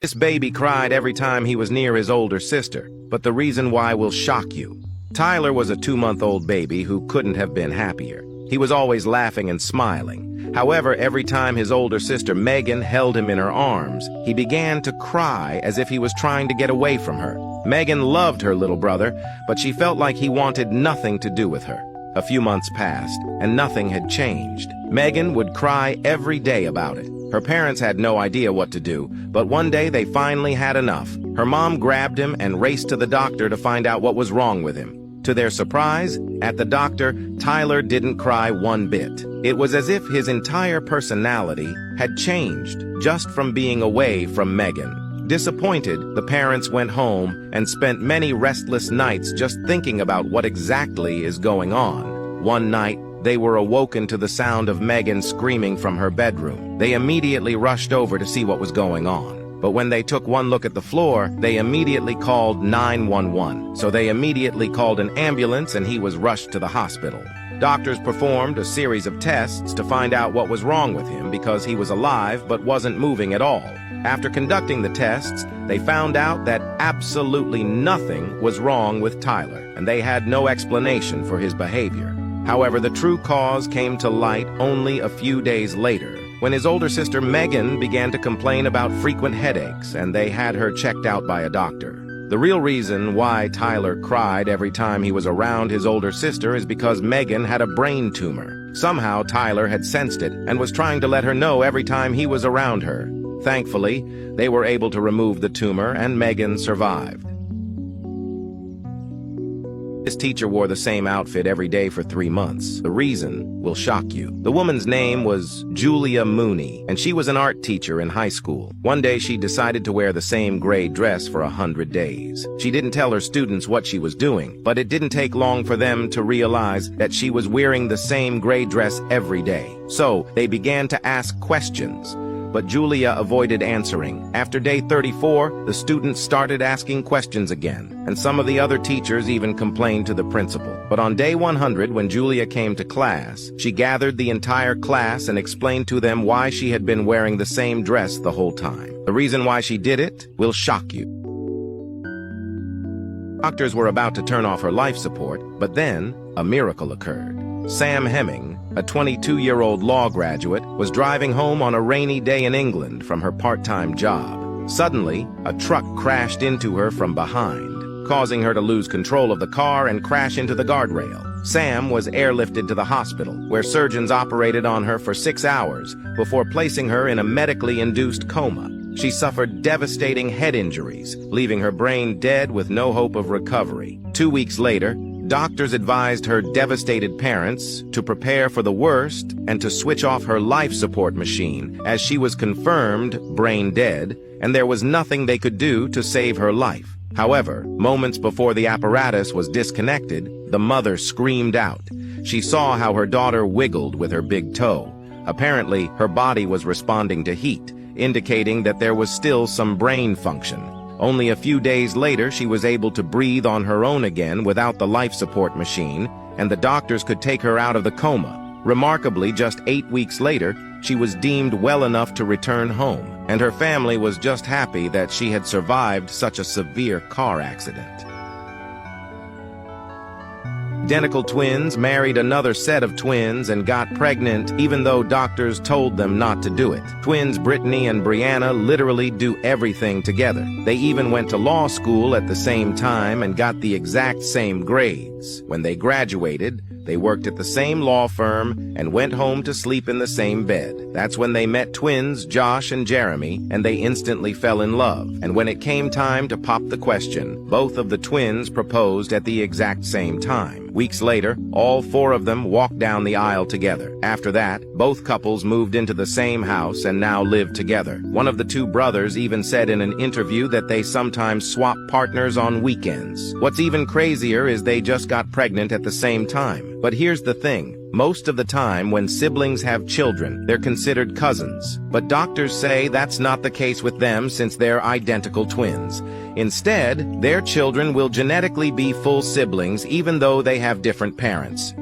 This baby cried every time he was near his older sister, but the reason why will shock you. Tyler was a 2-month-old baby who couldn't have been happier. He was always laughing and smiling. However, every time his older sister Megan held him in her arms, he began to cry as if he was trying to get away from her. Megan loved her little brother, but she felt like he wanted nothing to do with her. A few months passed, and nothing had changed. Megan would cry every day about it. Her parents had no idea what to do, but one day they finally had enough. Her mom grabbed him and raced to the doctor to find out what was wrong with him. To their surprise, at the doctor, Tyler didn't cry one bit. It was as if his entire personality had changed just from being away from Megan. Disappointed, the parents went home and spent many restless nights just thinking about what exactly is going on. One night, they were awoken to the sound of Megan screaming from her bedroom. They immediately rushed over to see what was going on. But when they took one look at the floor, they immediately called 911. So they immediately called an ambulance and he was rushed to the hospital. Doctors performed a series of tests to find out what was wrong with him because he was alive but wasn't moving at all. After conducting the tests, they found out that absolutely nothing was wrong with Tyler, and they had no explanation for his behavior. However, the true cause came to light only a few days later, when his older sister Megan began to complain about frequent headaches, and they had her checked out by a doctor. The real reason why Tyler cried every time he was around his older sister is because Megan had a brain tumor. Somehow Tyler had sensed it and was trying to let her know every time he was around her. Thankfully, they were able to remove the tumor and Megan survived. This teacher wore the same outfit every day for 3 months. The reason will shock you. The woman's name was Julia Mooney, and she was an art teacher in high school. One day she decided to wear the same gray dress for 100 days. She didn't tell her students what she was doing, but it didn't take long for them to realize that she was wearing the same gray dress every day. So they began to ask questions, but Julia avoided answering. After day 34, the students started asking questions again, and some of the other teachers even complained to the principal. But on day 100, when Julia came to class, she gathered the entire class and explained to them why she had been wearing the same dress the whole time. The reason why she did it will shock you. Doctors were about to turn off her life support, but then a miracle occurred. Sam Hemming, a 22-year-old law graduate, was driving home on a rainy day in England from her part-time job. Suddenly, a truck crashed into her from behind, causing her to lose control of the car and crash into the guardrail. Sam was airlifted to the hospital, where surgeons operated on her for 6 hours before placing her in a medically induced coma. She suffered devastating head injuries, leaving her brain dead with no hope of recovery. 2 weeks later, doctors advised her devastated parents to prepare for the worst and to switch off her life support machine, as she was confirmed brain dead, and there was nothing they could do to save her life. However, moments before the apparatus was disconnected, the mother screamed out. She saw how her daughter wiggled with her big toe. Apparently, her body was responding to heat, indicating that there was still some brain function. Only a few days later, she was able to breathe on her own again without the life support machine, and the doctors could take her out of the coma. Remarkably, just 8 weeks later, she was deemed well enough to return home, and her family was just happy that she had survived such a severe car accident. Identical twins married another set of twins and got pregnant even though doctors told them not to do it. Twins Brittany and Brianna literally do everything together. They even went to law school at the same time and got the exact same grades. When they graduated, they worked at the same law firm and went home to sleep in the same bed. That's when they met twins Josh and Jeremy, and they instantly fell in love. And when it came time to pop the question, both of the twins proposed at the exact same time. Weeks later, all 4 of them walked down the aisle together. After that, both couples moved into the same house and now live together. One of the 2 brothers even said in an interview that they sometimes swap partners on weekends. What's even crazier is they just got pregnant at the same time. But here's the thing. Most of the time, when siblings have children, they're considered cousins. But doctors say that's not the case with them since they're identical twins. Instead, their children will genetically be full siblings even though they have different parents.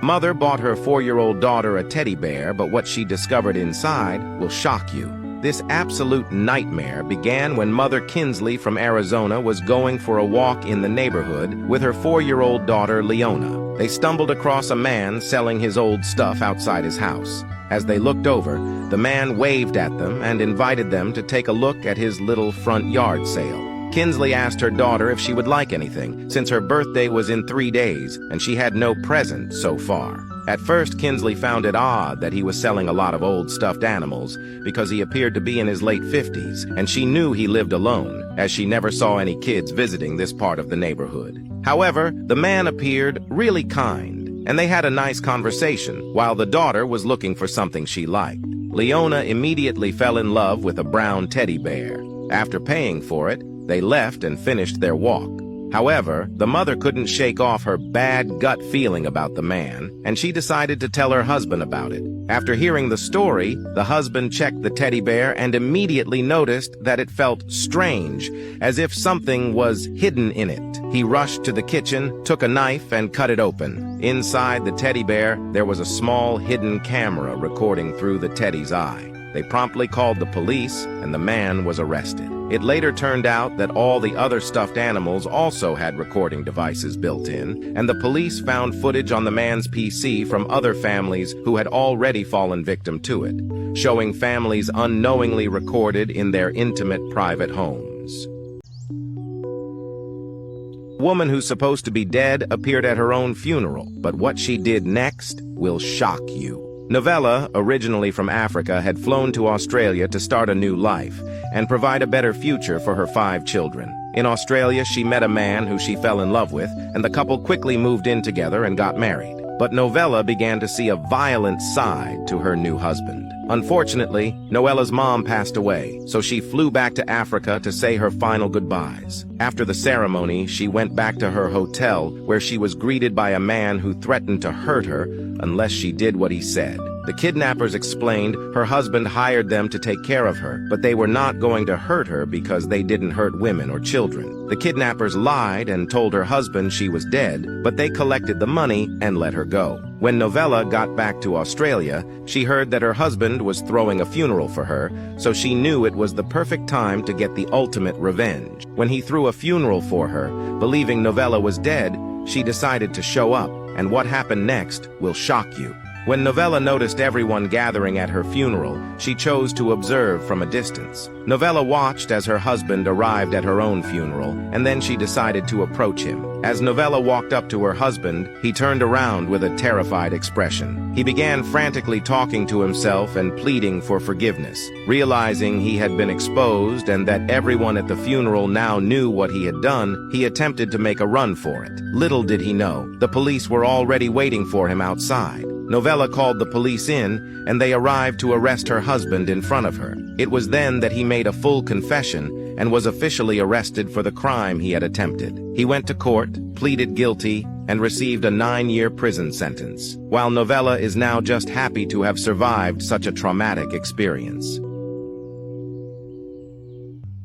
Mother bought her 4-year-old daughter a teddy bear, but what she discovered inside will shock you. This absolute nightmare began when Mother Kinsley from Arizona was going for a walk in the neighborhood with her 4-year-old daughter, Leona. They stumbled across a man selling his old stuff outside his house. As they looked over, the man waved at them and invited them to take a look at his little front yard sale. Kinsley asked her daughter if she would like anything, since her birthday was in 3 days and she had no present so far. At first, Kinsley found it odd that he was selling a lot of old stuffed animals because he appeared to be in his late 50s, and she knew he lived alone, as she never saw any kids visiting this part of the neighborhood. However, the man appeared really kind, and they had a nice conversation while the daughter was looking for something she liked. Leona immediately fell in love with a brown teddy bear. After paying for it, they left and finished their walk. However, the mother couldn't shake off her bad gut feeling about the man, and she decided to tell her husband about it. After hearing the story, the husband checked the teddy bear and immediately noticed that it felt strange, as if something was hidden in it. He rushed to the kitchen, took a knife, and cut it open. Inside the teddy bear, there was a small hidden camera recording through the teddy's eye. They promptly called the police, and the man was arrested. It later turned out that all the other stuffed animals also had recording devices built in, and the police found footage on the man's PC from other families who had already fallen victim to it, showing families unknowingly recorded in their intimate private homes. A woman who's supposed to be dead appeared at her own funeral, but what she did next will shock you. Novella, originally from Africa, had flown to Australia to start a new life and provide a better future for her 5 children. In Australia, she met a man who she fell in love with, and the couple quickly moved in together and got married. But Novella began to see a violent side to her new husband. Unfortunately, Noella's mom passed away, so she flew back to Africa to say her final goodbyes. After the ceremony, she went back to her hotel, where she was greeted by a man who threatened to hurt her unless she did what he said. The kidnappers explained her husband hired them to take care of her, but they were not going to hurt her because they didn't hurt women or children. The kidnappers lied and told her husband she was dead, but they collected the money and let her go. When Novella got back to Australia, she heard that her husband was throwing a funeral for her, so she knew it was the perfect time to get the ultimate revenge. When he threw a funeral for her, believing Novella was dead, she decided to show up, and what happened next will shock you. When Novella noticed everyone gathering at her funeral, she chose to observe from a distance. Novella watched as her husband arrived at her own funeral, and then she decided to approach him. As Novella walked up to her husband, he turned around with a terrified expression. He began frantically talking to himself and pleading for forgiveness. Realizing he had been exposed and that everyone at the funeral now knew what he had done, he attempted to make a run for it. Little did he know, the police were already waiting for him outside. Novella called the police in, and they arrived to arrest her husband in front of her. It was then that he made a full confession and was officially arrested for the crime he had attempted. He went to court, pleaded guilty, and received a 9-year prison sentence, while Novella is now just happy to have survived such a traumatic experience.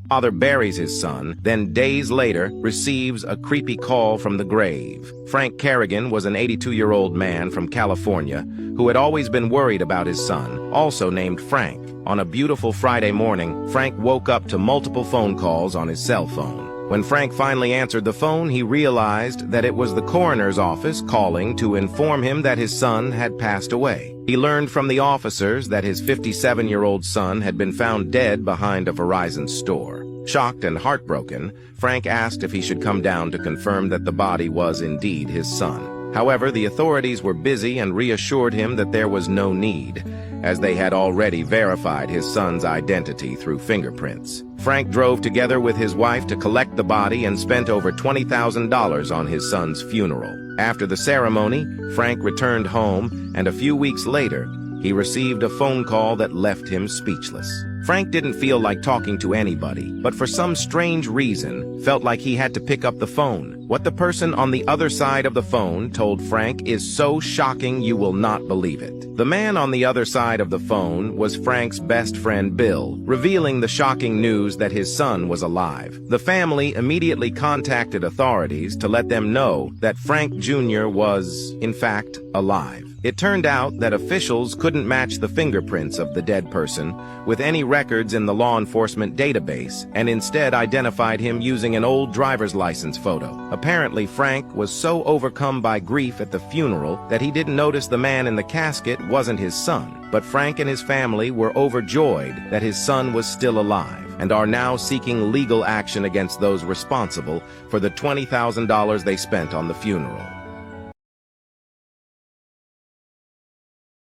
Father buries his son, then days later receives a creepy call from the grave. Frank Kerrigan was an 82-year-old man from California who had always been worried about his son, also named Frank. On a beautiful Friday morning, Frank woke up to multiple phone calls on his cell phone. When Frank finally answered the phone, he realized that it was the coroner's office calling to inform him that his son had passed away. He learned from the officers that his 57-year-old son had been found dead behind a Verizon store. Shocked and heartbroken, Frank asked if he should come down to confirm that the body was indeed his son. However, the authorities were busy and reassured him that there was no need, as they had already verified his son's identity through fingerprints. Frank drove together with his wife to collect the body and spent over $20,000 on his son's funeral. After the ceremony, Frank returned home, and a few weeks later, he received a phone call that left him speechless. Frank didn't feel like talking to anybody, but for some strange reason, felt like he had to pick up the phone. What the person on the other side of the phone told Frank is so shocking you will not believe it. The man on the other side of the phone was Frank's best friend Bill, revealing the shocking news that his son was alive. The family immediately contacted authorities to let them know that Frank Jr. was, in fact, alive. It turned out that officials couldn't match the fingerprints of the dead person with any records in the law enforcement database and instead identified him using an old driver's license photo. Apparently, Frank was so overcome by grief at the funeral that he didn't notice the man in the casket wasn't his son. But Frank and his family were overjoyed that his son was still alive and are now seeking legal action against those responsible for the $20,000 they spent on the funeral.